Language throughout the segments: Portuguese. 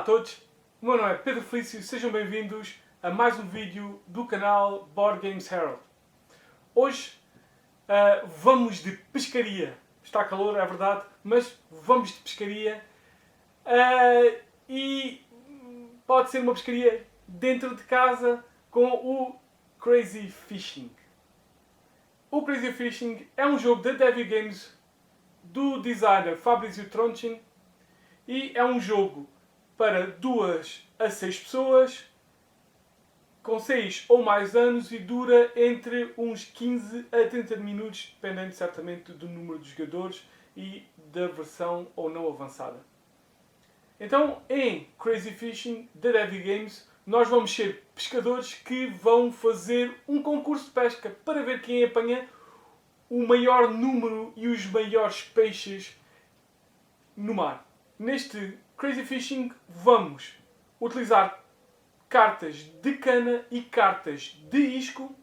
todos, o meu nome é Pedro Felício e sejam bem-vindos a mais um vídeo do canal Board Games Herald. Hoje vamos de pescaria. Está calor, é verdade, mas vamos de pescaria e pode ser uma pescaria dentro de casa com o Crazy Fishing. O Crazy Fishing é um jogo da Devil Games do designer Fabrizio Tronchin e é um jogo para 2 a 6 pessoas com 6 ou mais anos e dura entre uns 15 a 30 minutos, dependendo certamente do número de jogadores e da versão ou não avançada. Então, em Crazy Fishing da Devil Games, nós vamos ser pescadores que vão fazer um concurso de pesca para ver quem apanha o maior número e os maiores peixes no mar. Neste Crazy Fishing vamos utilizar cartas de cana e cartas de isco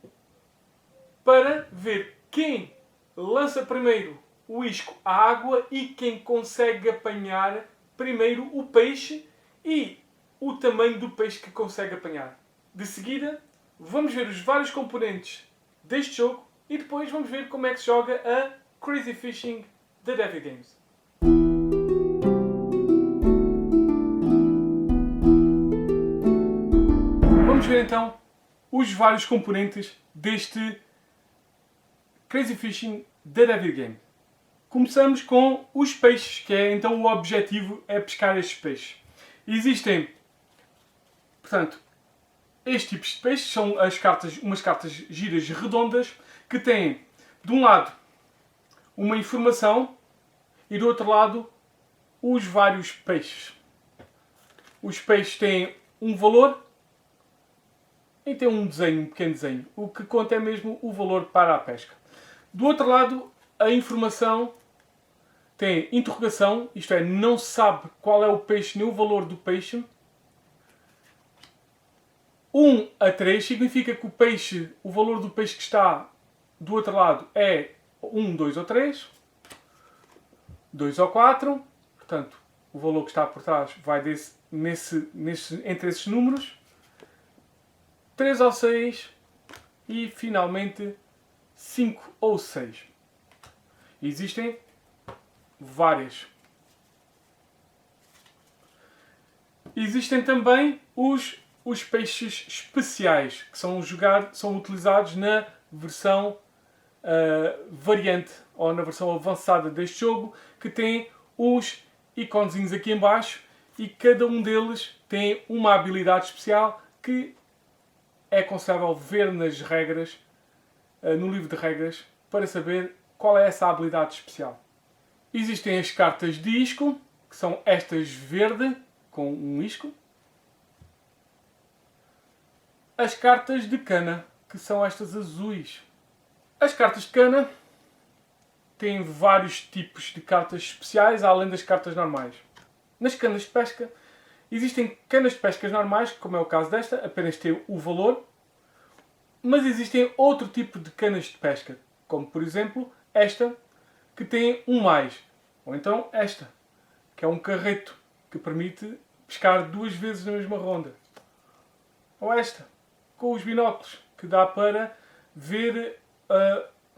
para ver quem lança primeiro o isco à água e quem consegue apanhar primeiro o peixe e o tamanho do peixe que consegue apanhar. De seguida, vamos ver os vários componentes deste jogo e depois vamos ver como é que se joga a Crazy Fishing da Devil Games. Vamos ver então os vários componentes deste Crazy Fishing da Devil Game. Começamos com os peixes, que é então o objetivo é pescar estes peixes. Existem, portanto, estes tipos de peixes são umas cartas giras redondas que têm, de um lado, uma informação e do outro lado, os vários peixes. Os peixes têm um valor e tem um desenho, um pequeno desenho. O que conta é mesmo o valor para a pesca. Do outro lado, a informação tem interrogação, isto é, não se sabe qual é o peixe nem o valor do peixe. 1 a 3 significa que o valor do peixe que está do outro lado é 1, 2 ou 3. 2 ou 4. Portanto, o valor que está por trás vai entre esses números. 3 ou 6 e finalmente 5 ou 6. Existem várias. Existem também os peixes especiais, que são utilizados na versão variante ou na versão avançada deste jogo, que tem os iconezinhos aqui em baixo e cada um deles tem uma habilidade especial que é aconselhável ver nas regras, no livro de regras, para saber qual é essa habilidade especial. Existem as cartas de isco, que são estas verde, com um isco. As cartas de cana, que são estas azuis. As cartas de cana têm vários tipos de cartas especiais, além das cartas normais. Nas canas de pesca, existem canas de pesca normais, como é o caso desta, apenas tem o valor. Mas existem outro tipo de canas de pesca, como por exemplo esta, que tem um mais. Ou então esta, que é um carreto, que permite pescar 2 vezes na mesma ronda. Ou esta, com os binóculos, que dá para ver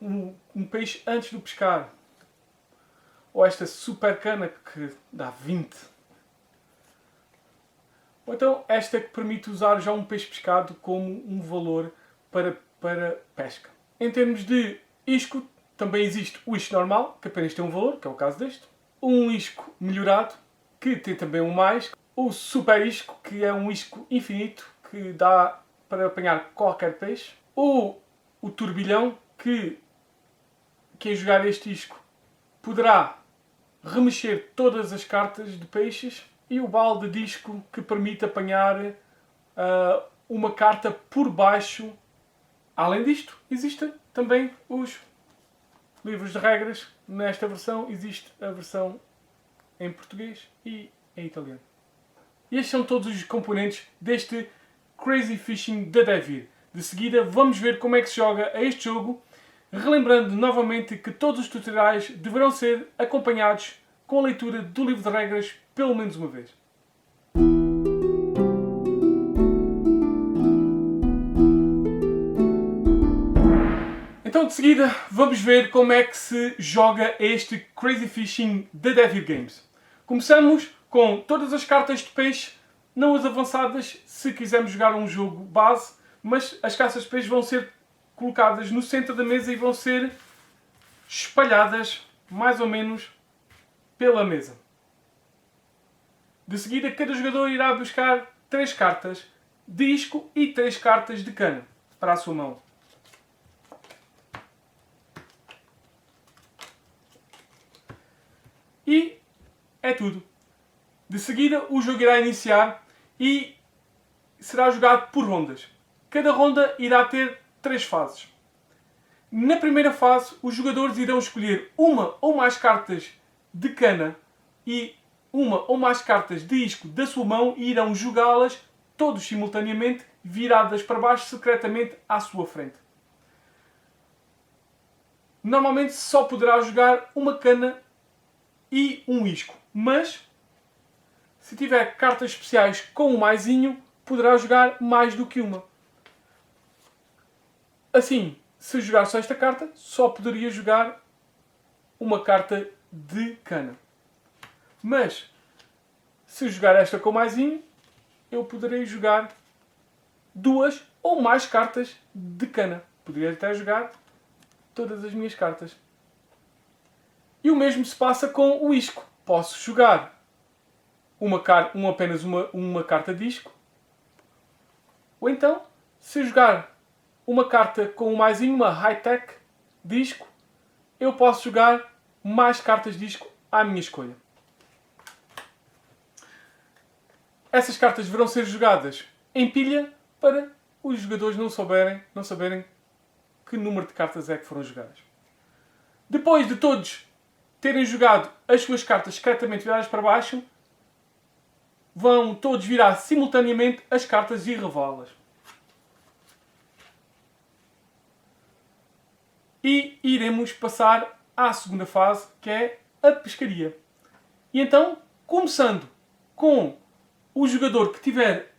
um peixe antes de pescar. Ou esta super cana, que dá 20. Ou então esta que permite usar já um peixe pescado como um valor para pesca. Em termos de isco, também existe o isco normal, que apenas tem um valor, que é o caso deste. Um isco melhorado, que tem também um mais. O super isco, que é um isco infinito, que dá para apanhar qualquer peixe. O turbilhão, que quem jogar este isco poderá remexer todas as cartas de peixes. E o balde de isco, que permite apanhar uma carta por baixo. Além disto, existem também os livros de regras. Nesta versão existe a versão em português e em italiano. E estes são todos os componentes deste Crazy Fishing da Devil. De seguida vamos ver como é que se joga a este jogo, relembrando novamente que todos os tutoriais deverão ser acompanhados com a leitura do livro de regras pelo menos uma vez. Então, de seguida, vamos ver como é que se joga este Crazy Fishing da Devir Games. Começamos com todas as cartas de peixe, não as avançadas, se quisermos jogar um jogo base, mas as caças de peixe vão ser colocadas no centro da mesa e vão ser espalhadas mais ou menos pela mesa. De seguida, cada jogador irá buscar 3 cartas de isco e 3 cartas de cana para a sua mão. E é tudo. De seguida, o jogo irá iniciar e será jogado por rondas. Cada ronda irá ter 3 fases. Na primeira fase, os jogadores irão escolher uma ou mais cartas de cana e uma ou mais cartas de isco da sua mão e irão jogá-las todos simultaneamente, viradas para baixo secretamente à sua frente. Normalmente só poderá jogar uma cana e um isco, mas se tiver cartas especiais com o maisinho, poderá jogar mais do que uma. Assim, se jogar só esta carta, só poderia jogar uma carta de cana. Mas, se jogar esta com o maisinho, eu poderei jogar 2 ou mais cartas de cana. Poderia até jogar todas as minhas cartas. E o mesmo se passa com o isco. Posso jogar apenas uma carta de isco. Ou então, se jogar uma carta com o maisinho, uma high-tech de isco, eu posso jogar mais cartas de isco à minha escolha. Essas cartas deverão ser jogadas em pilha para os jogadores não saberem que número de cartas é que foram jogadas. Depois de todos terem jogado as suas cartas secretamente viradas para baixo, vão todos virar simultaneamente as cartas e revelá-las. E iremos passar à segunda fase, que é a pescaria. E então, começando com o jogador que tiver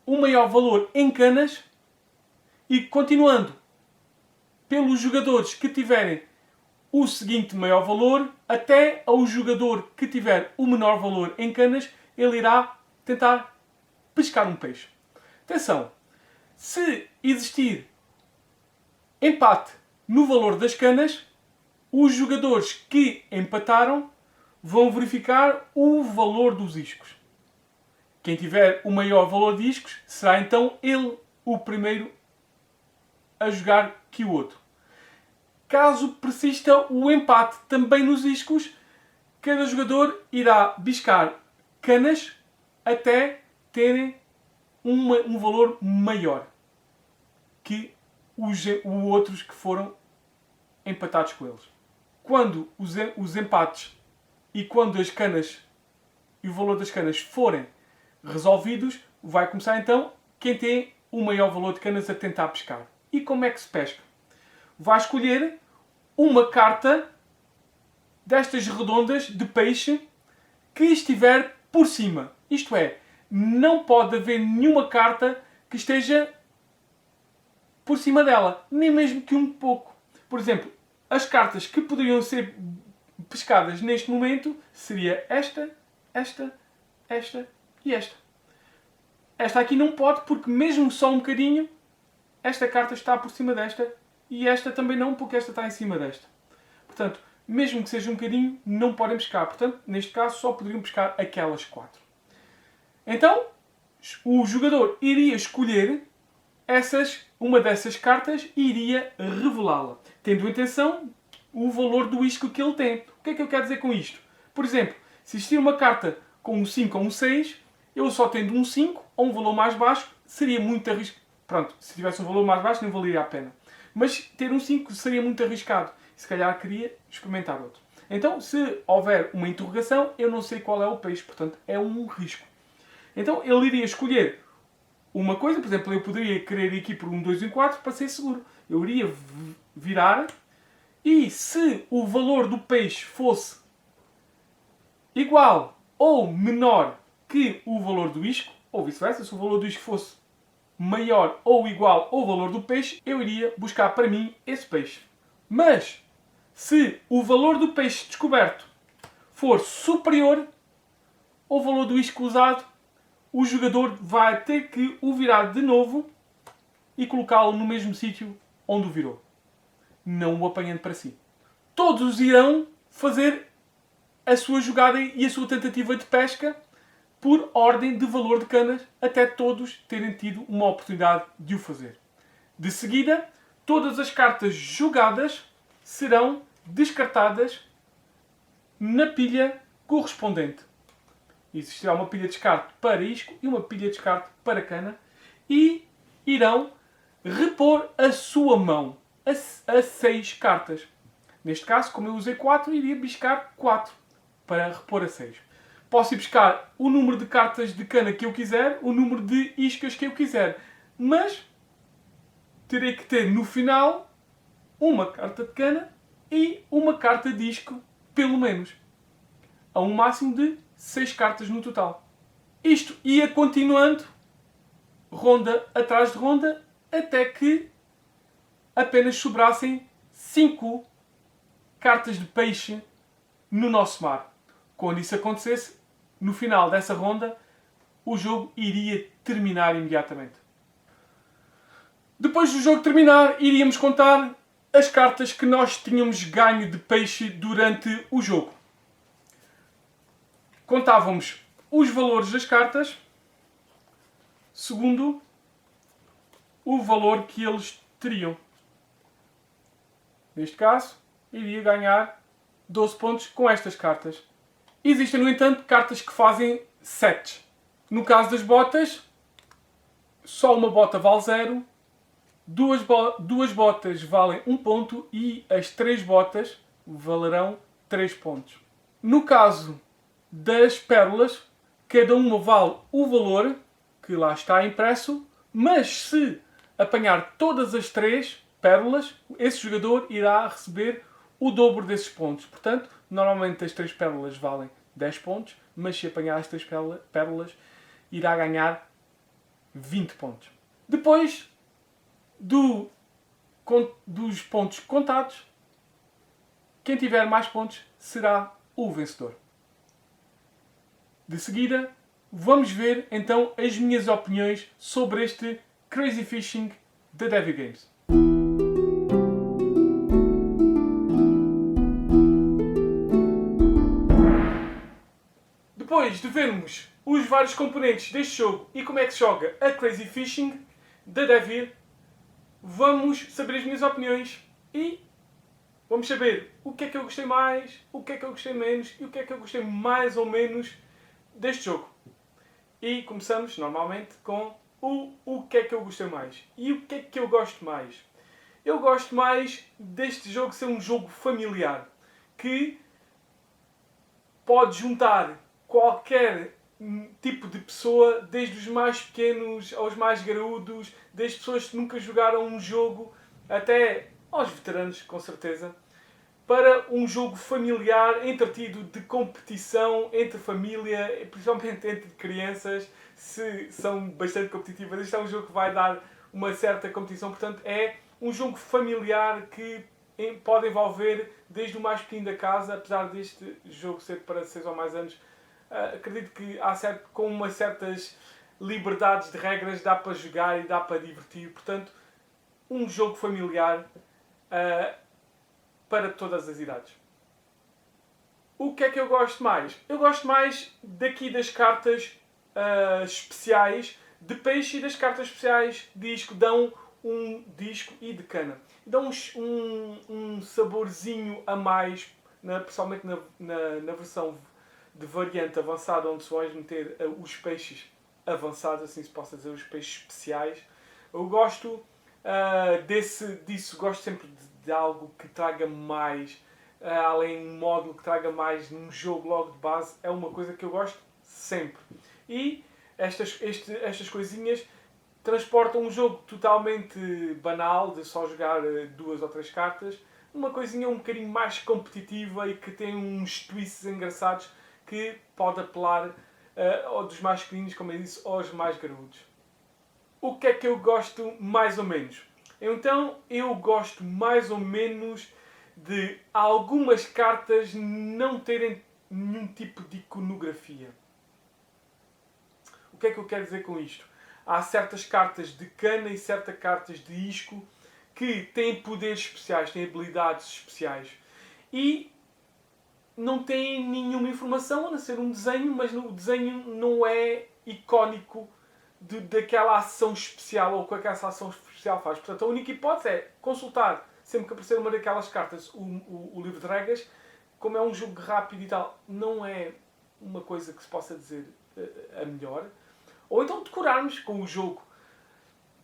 o maior valor em canas e continuando pelos jogadores que tiverem o seguinte maior valor até ao jogador que tiver o menor valor em canas, ele irá tentar pescar um peixe. Atenção, se existir empate no valor das canas, os jogadores que empataram vão verificar o valor dos iscos. Quem tiver o maior valor de iscos será então ele o primeiro a jogar que o outro. Caso persista o empate também nos iscos, cada jogador irá biscar canas até terem um valor maior que os outros que foram empatados com eles. Quando os empates e quando as canas e o valor das canas forem resolvidos, vai começar então quem tem o maior valor de canas a tentar pescar. E como é que se pesca? Vai escolher uma carta destas redondas de peixe que estiver por cima. Isto é, não pode haver nenhuma carta que esteja por cima dela, nem mesmo que um pouco. Por exemplo, as cartas que poderiam ser pescadas neste momento seria esta, esta, esta e esta. Esta aqui não pode porque mesmo só um bocadinho esta carta está por cima desta e esta também não porque esta está em cima desta. Portanto, mesmo que seja um bocadinho, não podem pescar. Portanto, neste caso só poderiam pescar aquelas 4. Então, o jogador iria escolher uma dessas cartas e iria revelá-la, tendo em atenção o valor do isco que ele tem. O que é que eu quero dizer com isto? Por exemplo, se existir uma carta com um 5 ou um 6, eu só tendo um 5 ou um valor mais baixo, seria muito arriscado. Pronto, se tivesse um valor mais baixo não valeria a pena. Mas ter um 5 seria muito arriscado. Se calhar queria experimentar outro. Então, se houver uma interrogação, eu não sei qual é o peixe. Portanto, é um risco. Então, ele iria escolher uma coisa. Por exemplo, eu poderia querer ir aqui por um 2 e um 4 para ser seguro. Eu iria virar. E se o valor do peixe fosse igual ou menor que o valor do isco, ou vice-versa, se o valor do isco fosse maior ou igual ao valor do peixe, eu iria buscar para mim esse peixe. Mas, se o valor do peixe descoberto for superior ao valor do isco usado, o jogador vai ter que o virar de novo e colocá-lo no mesmo sítio onde o virou, não o apanhando para si. Todos irão fazer a sua jogada e a sua tentativa de pesca por ordem de valor de canas, até todos terem tido uma oportunidade de o fazer. De seguida, todas as cartas jogadas serão descartadas na pilha correspondente. Existirá uma pilha de descarte para isco e uma pilha de descarte para cana e irão repor a sua mão a 6 cartas. Neste caso, como eu usei 4, iria buscar 4 para repor a 6. Posso ir buscar o número de cartas de cana que eu quiser, o número de iscas que eu quiser, mas terei que ter no final uma carta de cana e uma carta de isco, pelo menos. A um máximo de 6 cartas no total. Isto ia continuando, ronda atrás de ronda, até que apenas sobrassem 5 cartas de peixe no nosso mar. Quando isso acontecesse, no final dessa ronda, o jogo iria terminar imediatamente. Depois do jogo terminar, iríamos contar as cartas que nós tínhamos ganho de peixe durante o jogo. Contávamos os valores das cartas segundo o valor que eles teriam. Neste caso, iria ganhar 12 pontos com estas cartas. Existem, no entanto, cartas que fazem sets. No caso das botas, só uma bota vale 0, duas botas valem 1 ponto e as 3 botas valerão 3 pontos. No caso das pérolas, cada uma vale o valor que lá está impresso, mas se apanhar todas as 3 pérolas, esse jogador irá receber o dobro desses pontos. Portanto, normalmente as 3 pérolas valem 10 pontos, mas se apanhar as 3 pérolas, irá ganhar 20 pontos. Depois dos pontos contados, quem tiver mais pontos será o vencedor. De seguida, vamos ver então as minhas opiniões sobre este Crazy Fishing da Devil Games. Depois de vermos os vários componentes deste jogo e como é que se joga a Crazy Fishing da Devil, vamos saber as minhas opiniões e vamos saber o que é que eu gostei mais, o que é que eu gostei menos e o que é que eu gostei mais ou menos deste jogo. E começamos normalmente com o que é que eu gostei mais e o que é que eu gosto mais. Eu gosto mais deste jogo ser um jogo familiar que pode juntar qualquer tipo de pessoa, desde os mais pequenos aos mais graúdos, desde pessoas que nunca jogaram um jogo até aos veteranos, com certeza, para um jogo familiar, entretido, de competição entre família, principalmente entre crianças, se são bastante competitivas. Este é um jogo que vai dar uma certa competição, portanto é um jogo familiar que pode envolver desde o mais pequeno da casa, apesar deste jogo ser para 6 ou mais anos. Acredito que com umas certas liberdades de regras dá para jogar e dá para divertir. Portanto, um jogo familiar para todas as idades. O que é que eu gosto mais? Eu gosto mais daqui das cartas especiais de peixe e das cartas especiais de disco. Dão um disco e de cana. Dão um saborzinho a mais, principalmente na versão de variante avançada, onde se vai meter os peixes avançados, assim se possa dizer, os peixes especiais. Eu gosto disso, gosto sempre de algo que traga mais, além de um módulo que traga mais num jogo logo de base, é uma coisa que eu gosto sempre. E estas coisinhas transportam um jogo totalmente banal, de só jogar 2 ou 3 cartas, uma coisinha um bocadinho mais competitiva e que tem uns twists engraçados que pode apelar dos mais pequeninos, como eu disse, aos mais graúdos. O que é que eu gosto mais ou menos? Então eu gosto mais ou menos de algumas cartas não terem nenhum tipo de iconografia. O que é que eu quero dizer com isto? Há certas cartas de cana e certas cartas de isco que têm poderes especiais, têm habilidades especiais. E não têm nenhuma informação, a não ser um desenho, mas o desenho não é icónico daquela ação especial ou o que aquela ação especial faz. Portanto, a única hipótese é consultar, sempre que aparecer uma daquelas cartas, o livro de regras. Como é um jogo rápido e tal, não é uma coisa que se possa dizer a melhor. Ou então decorarmos com o jogo.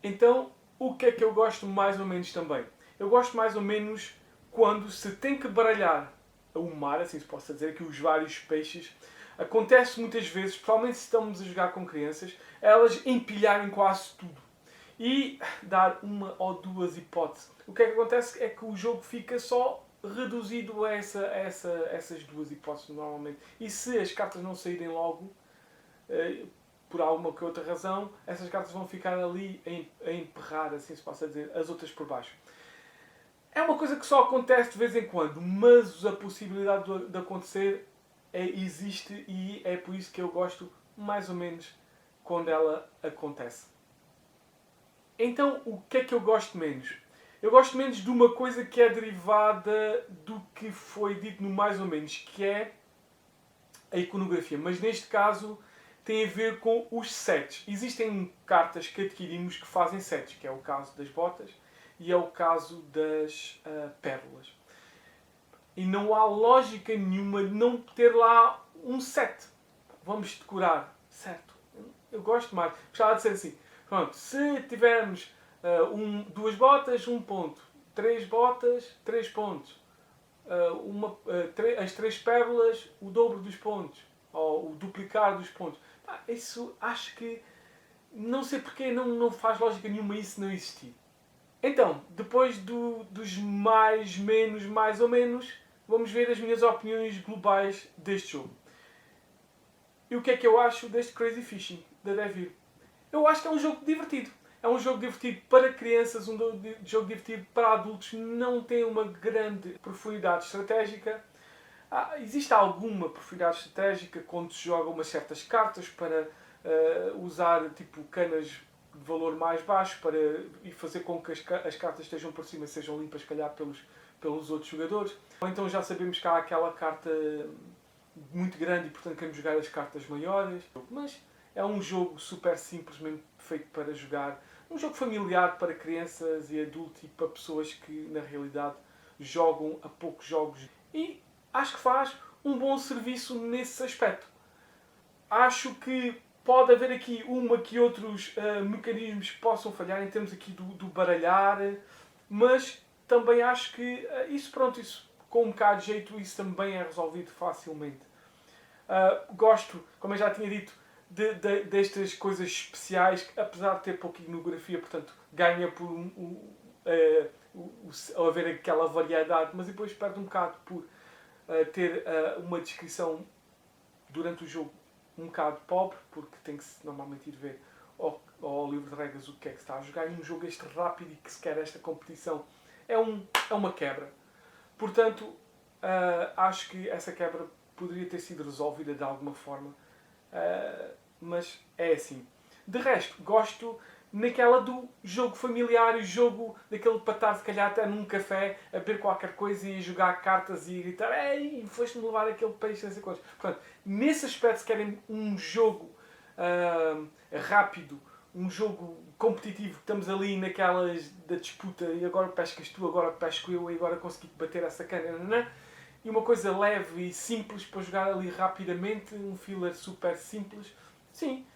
Então, o que é que eu gosto mais ou menos também? Eu gosto mais ou menos quando se tem que baralhar o mar, assim se possa dizer, aqui os vários peixes. Acontece muitas vezes, especialmente se estamos a jogar com crianças, elas empilharem quase tudo. E dar uma ou duas hipóteses. O que é que acontece é que o jogo fica só reduzido a essas duas hipóteses normalmente. E se as cartas não saírem logo, por alguma que outra razão, essas cartas vão ficar ali a emperrar, assim se possa dizer, as outras por baixo. É uma coisa que só acontece de vez em quando, mas a possibilidade de acontecer existe e é por isso que eu gosto mais ou menos quando ela acontece. Então, o que é que eu gosto menos? Eu gosto menos de uma coisa que é derivada do que foi dito no mais ou menos, que é a iconografia. Mas neste caso tem a ver com os sets. Existem cartas que adquirimos que fazem sets, que é o caso das botas e é o caso das pérolas. E não há lógica nenhuma de não ter lá um set. Vamos decorar, certo? Eu gosto mais. Gostava de ser assim. Pronto, se tivermos duas botas, 1 ponto. 3 botas, 3 pontos. As 3 pérolas, o dobro dos pontos. Ou o duplicar dos pontos. Isso acho que... Não sei porque não faz lógica nenhuma isso não existir. Então, depois dos mais, menos, mais ou menos, vamos ver as minhas opiniões globais deste jogo. E o que é que eu acho deste Crazy Fishing, da Devir? Eu acho que é um jogo divertido. É um jogo divertido para crianças, um jogo divertido para adultos. Não tem uma grande profundidade estratégica. Existe alguma profundidade estratégica quando se joga umas certas cartas para usar tipo canas de valor mais baixo para e fazer com que as cartas estejam por cima e sejam limpas, se calhar, pelos outros jogadores. Ou então já sabemos que há aquela carta muito grande e, portanto, queremos jogar as cartas maiores. Mas é um jogo super simples, mesmo feito para jogar. Um jogo familiar para crianças e adultos e para pessoas que, na realidade, jogam a poucos jogos. E acho que faz um bom serviço nesse aspecto. Acho que pode haver aqui uma que outros mecanismos que possam falhar em termos aqui do baralhar, mas também acho que isso com um bocado de jeito, isso também é resolvido facilmente. Gosto, como eu já tinha dito, destas coisas especiais, que, apesar de ter pouca iconografia, portanto, ganha por haver aquela variedade, mas depois perde um bocado por ter uma descrição durante o jogo um bocado pobre, porque tem que normalmente ir ver ao livro de regras o que é que se está a jogar, e um jogo este rápido e que se quer esta competição é uma quebra. Portanto, acho que essa quebra poderia ter sido resolvida de alguma forma, mas é assim. De resto, gosto naquela do jogo familiar, o jogo daquele para estar, se calhar, até num café a beber qualquer coisa e jogar cartas e gritar: ei, foste-me levar aquele peixe, não sei quantos. Portanto, nesse aspecto, se querem um jogo rápido, um jogo competitivo, que estamos ali naquelas da disputa e agora pescas tu, agora pesco eu e agora consegui bater essa cana, não é? E uma coisa leve e simples para jogar ali rapidamente, um filler super simples. Sim,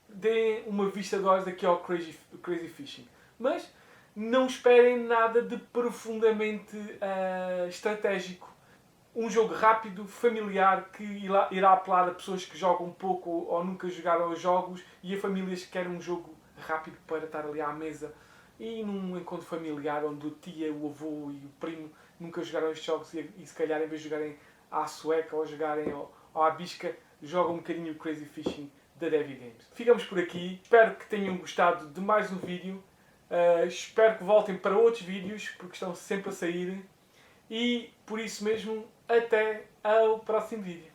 dê uma vista de olhos aqui ao Crazy Fishing. Mas não esperem nada de profundamente estratégico. Um jogo rápido, familiar, que irá apelar a pessoas que jogam pouco ou nunca jogaram os jogos e a famílias que querem um jogo rápido para estar ali à mesa. E num encontro familiar onde o tia, o avô e o primo nunca jogaram estes jogos e se calhar em vez de jogarem à sueca ou jogarem à bisca, jogam um bocadinho o Crazy Fishing da Devi Games. Ficamos por aqui. Espero que tenham gostado de mais um vídeo. Espero que voltem para outros vídeos, porque estão sempre a sair. E por isso mesmo, até ao próximo vídeo.